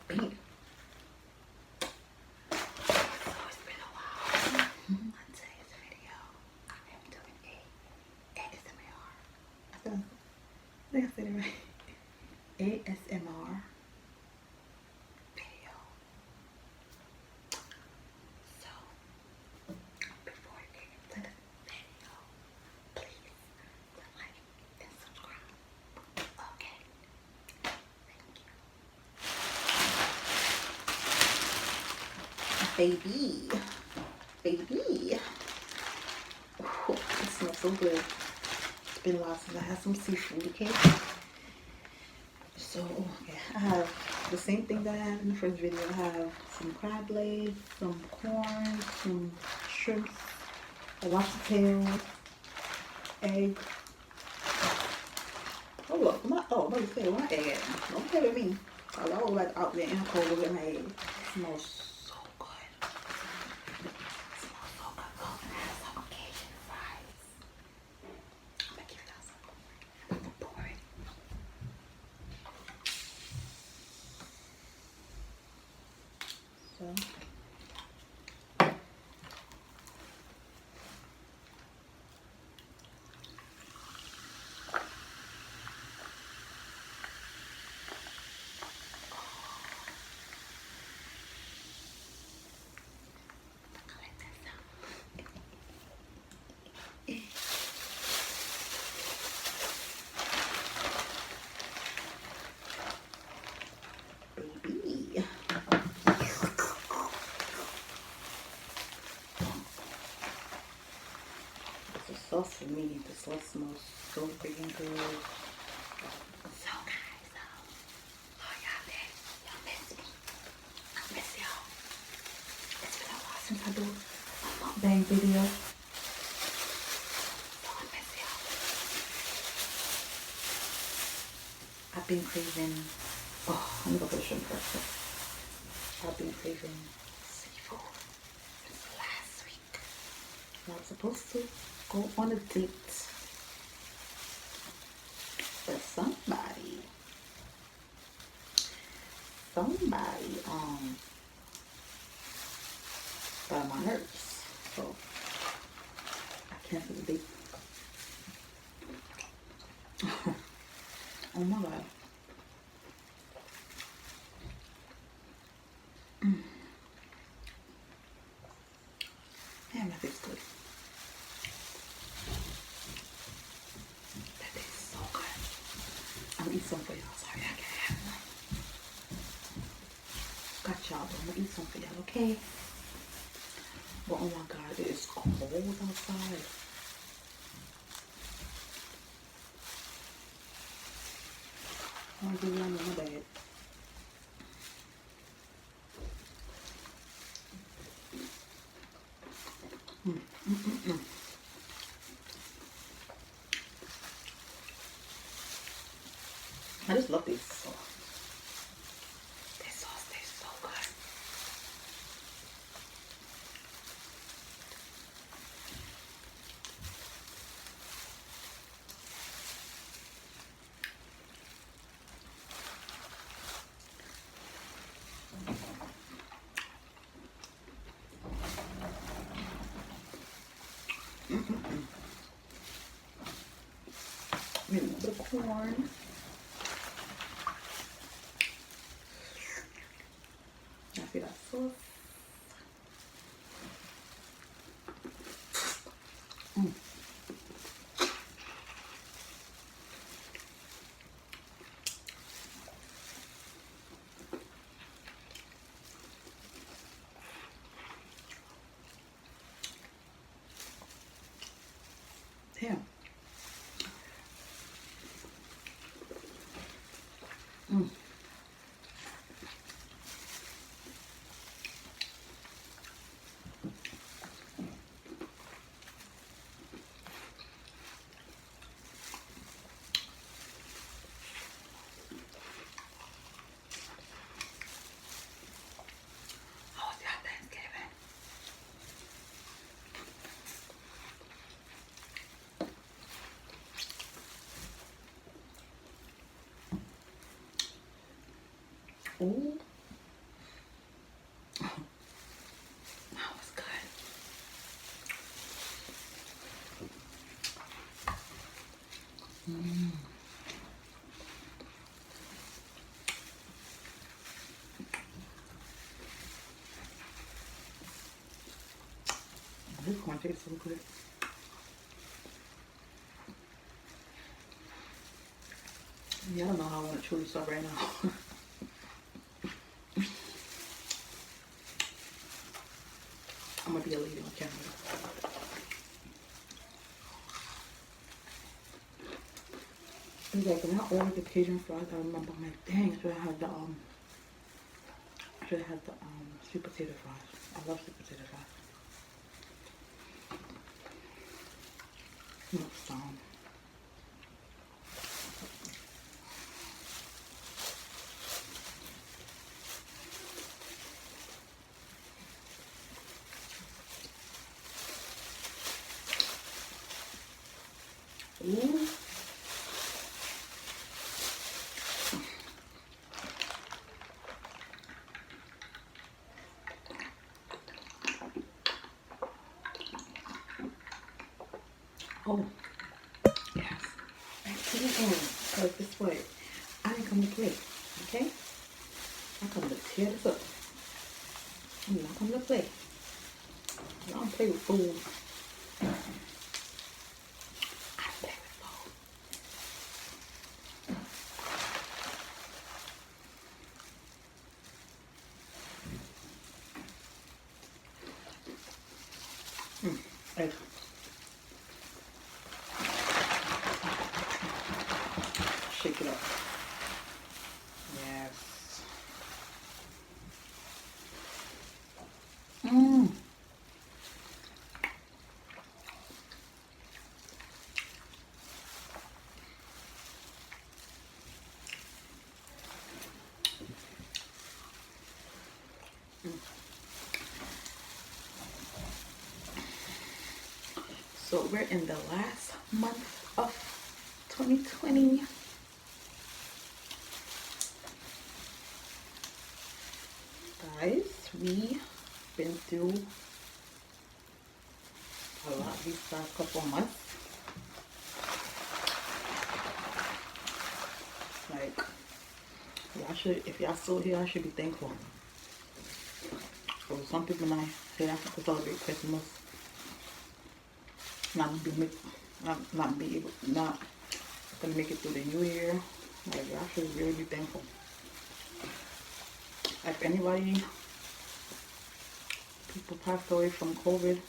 beat. So it's been a while. On today's video, I am doing a ASMR. I think I said it right. ASMR video. So before we get into the video, please like and subscribe. Okay. Thank you. Baby. Oh, it smells so good. It's been a while since I had some seafood, okay? So, okay, I have the same thing that I had in the first video. I have some crab legs, some corn, some shrimps, a lobster tail, egg. Hold up, I'm about to say, where my egg at? Don't play with me. I was like out there in the cold with my egg. It smells so good. It smells so good. Oh, and I have some Cajun fries. I'm gonna give it out some. I'm gonna pour it. So. Baby. The sauce for me, the sauce smells so freaking good. So guys, oh y'all there, y'all miss me. I miss y'all. It's been a while since I do a mukbang video. So I miss y'all. I've been craving, oh, let me go for the shrimp first. I've been craving seafood since last week. I was supposed to go on a date with somebody got my nerves, so I canceled the date. Oh my god. Damn, that tastes good. That tastes so good. I'm gonna eat some for y'all. Sorry, I can't have none. Got y'all, but I'm gonna eat some for y'all, okay? But oh my god, it is cold outside. I want to do one in my bed. I just love this sauce. This sauce tastes so good. Maybe a little bit of corn. I see that sauce. Damn. How was your Thanksgiving? Ooh. This corn tastes so good. Yeah, I don't know how I want to chew this up right now. I'm gonna be a lady on camera. He's like, when I ordered the Cajun fries, I remember I'm like, dang, I should have had the sweet potato fries. I love sweet potato fries. Next time. Ooh. Oh, yes. Back to the end. Because this way, I didn't come to play. Okay? I come to tear this up. I'm not coming to play. I don't play with food. I don't play with food. Hey. Shake it up. Yes. Mmm. So we're in the last month of 2020. Guys, we've been through a lot these past couple months. Like, y'all should, if y'all still here, I should be thankful. So some people not here to celebrate Christmas, not gonna make it through the new year. Like, y'all should really be thankful. If anybody, people passed away from COVID,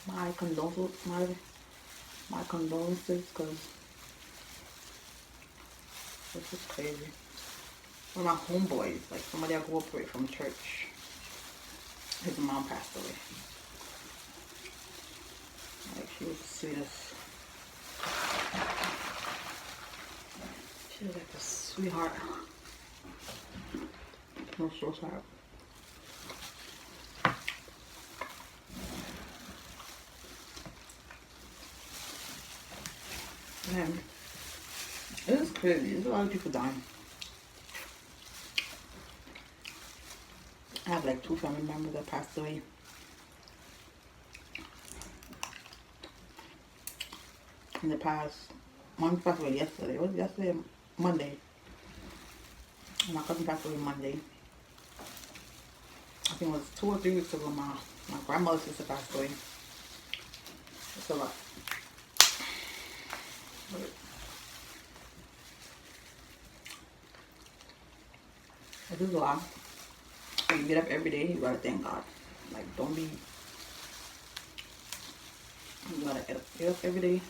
my condolences, because this is crazy. One of my homeboys, like somebody I grew up with from church, his mom passed away. Like, she was the sweetest. She was like a sweetheart. I was so sad. Man, it is crazy. There's a lot of people dying. I have like 2 family members that passed away. In the past, one passed away yesterday. It was yesterday, Monday. My cousin passed away Monday. I think it was 2 or 3 weeks ago. My grandmother's sister passed away. It's a lot. But it is a lot. When you get up every day, you gotta thank God. Like, don't be. You gotta get up every day.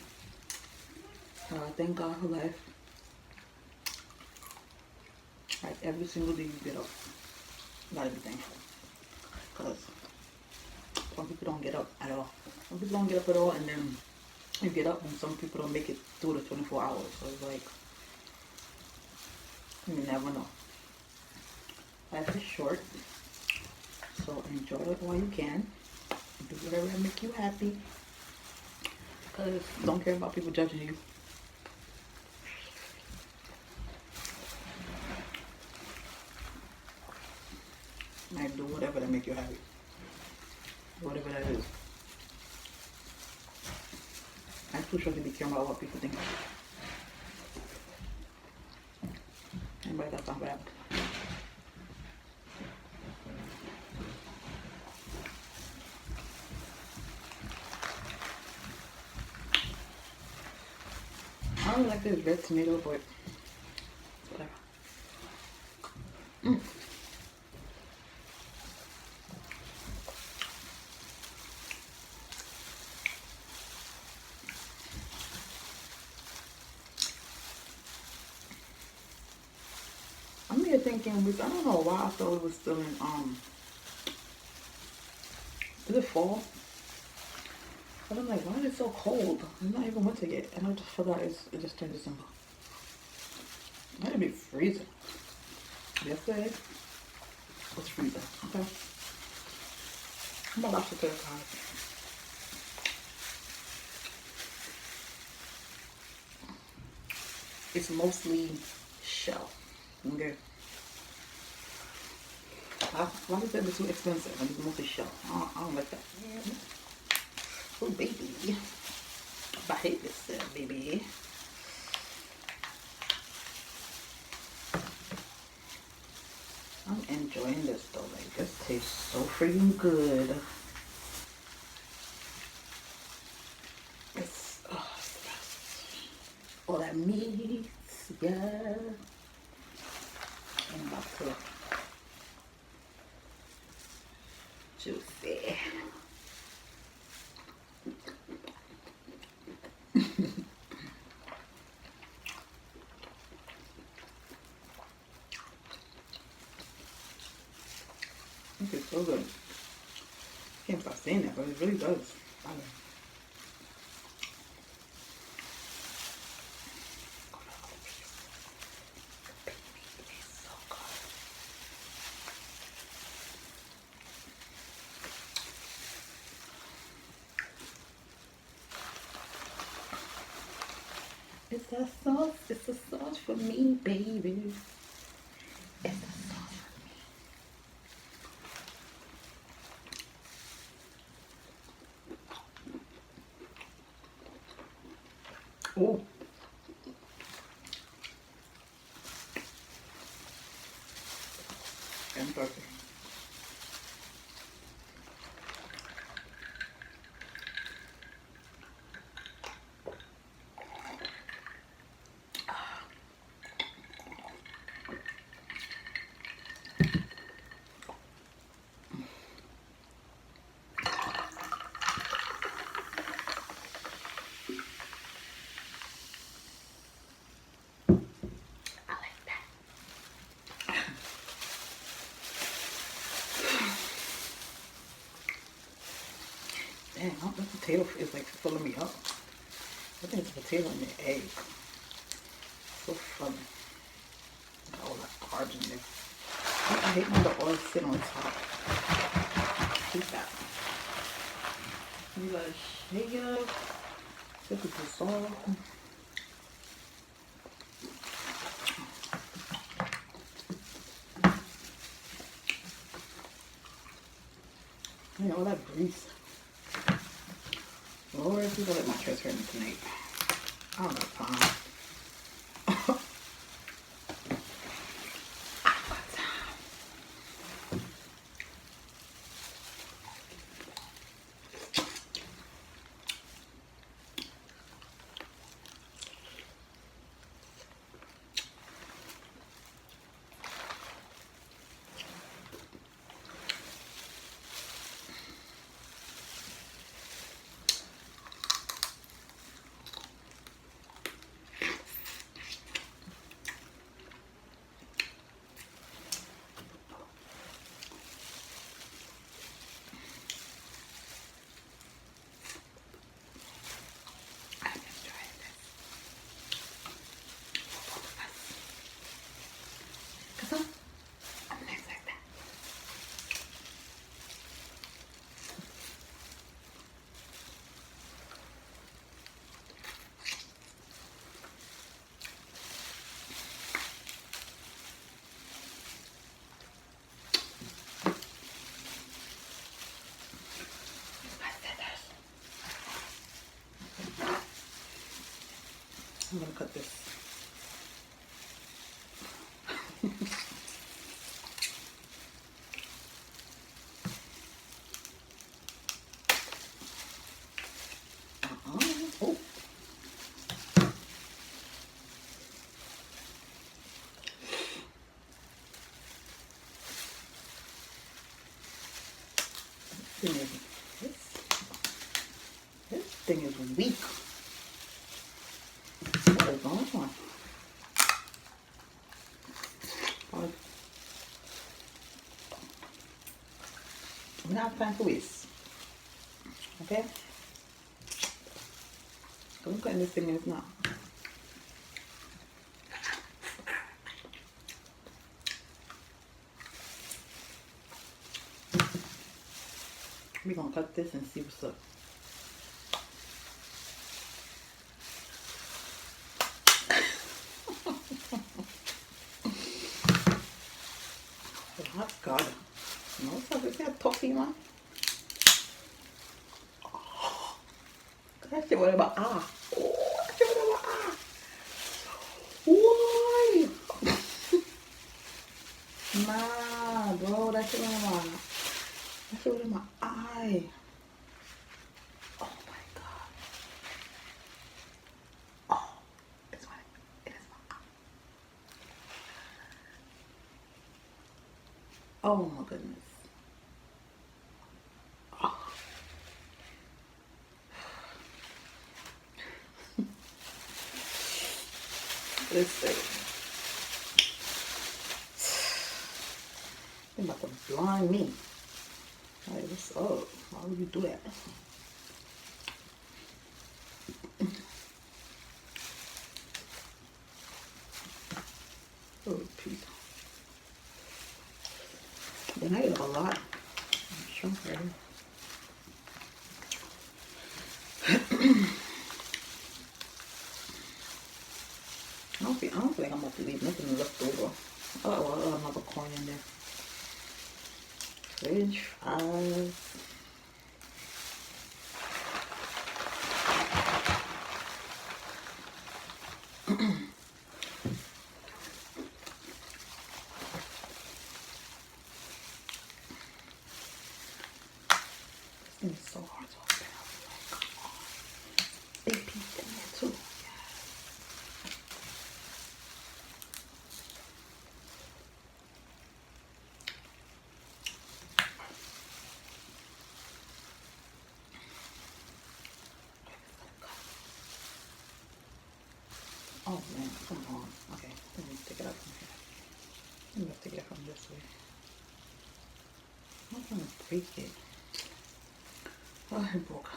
Thank God for life. Like, every single day you get up, you gotta be thankful. Because some people don't get up at all. Some people don't get up at all, and then you get up, and some people don't make it through the 24 hours. So it's like, you never know. Life is short, so enjoy it while you can. Do whatever that make you happy. Because don't care about people judging you. Like, do whatever that make you happy. Whatever that is. I'm too sure to be caring about what people think. Anybody got time for that? don't like this red tomato, but whatever. Mm. I'm here thinking, I don't know why I thought it was still in, is it fall? But I'm like, why is it so cold? It's not even winter yet. And I just forgot it just turned December. It might be freezing. Yesterday it was freezing. Okay. I'm about lobster tail cod. It's mostly shell. Okay. Why is it too expensive? And it's mostly shell. I don't like that. Oh baby. I hate this baby. I'm enjoying this though. Like this tastes so freaking good. It's all that meat, yeah. And about to juicy. This is so good. Can't stop saying that, but it really does. It's a sauce for me, baby. It's a sauce for me. Oh. And perfect. Damn, the potato is like filling me up. I think it's a potato and the egg. So funny. Got all that carbs in there. I hate when the oil sit on top. I hate that. You gotta shake it up. Look at the salt. Man, all that grease. Lord, if you gonna let my chest hurt me tonight. I don't got time. I'm gonna cut this. Oh. Thing is, this thing is weak. What is going on? We have time to waste. Okay? Look at this thing is now. We're gonna cut this and see what's up. Oh my God. No, what's up with that toffee, man? That shit, whatever. Ah. Oh, that shit, whatever. Ah. Why? Nah, bro, that shit, whatever. That shit, whatever. My eye. Oh my God. Oh, it's what it is. My eye. Oh my goodness. This thing. They're about to blind me. Like, what's up? Why would you do that? Oh, Pete. Then I eat a lot. I'm sure. I don't feel like I'm about to leave nothing left over. Oh, well, another corn in there. French fries. This thing is so hard to open up. Like, come on. Big piece in there too. Oh man, come on. Okay, let me take it out from here. Let me take it from this way. I'm trying to break it. Oh, it broke.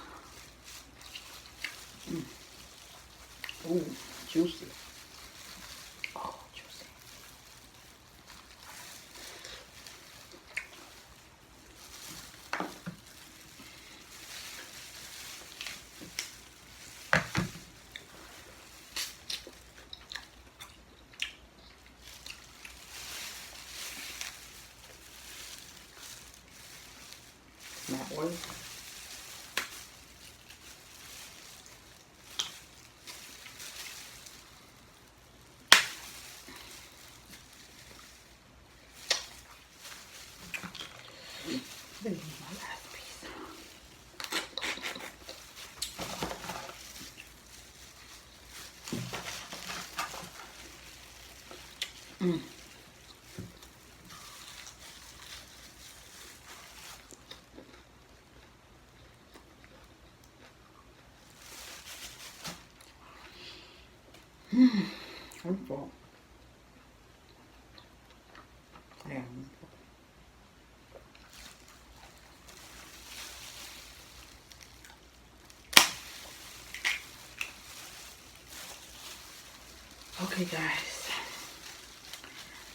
Ooh, juicy. Oh, juicy. That was. This is my last piece. I'm full. Yeah, I'm full. Okay, guys.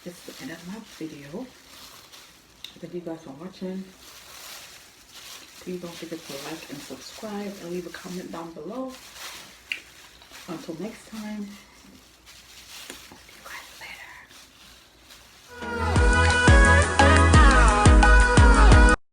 This is the end of my video. Thank you guys for watching. Please don't forget to like and subscribe and leave a comment down below. Until next time.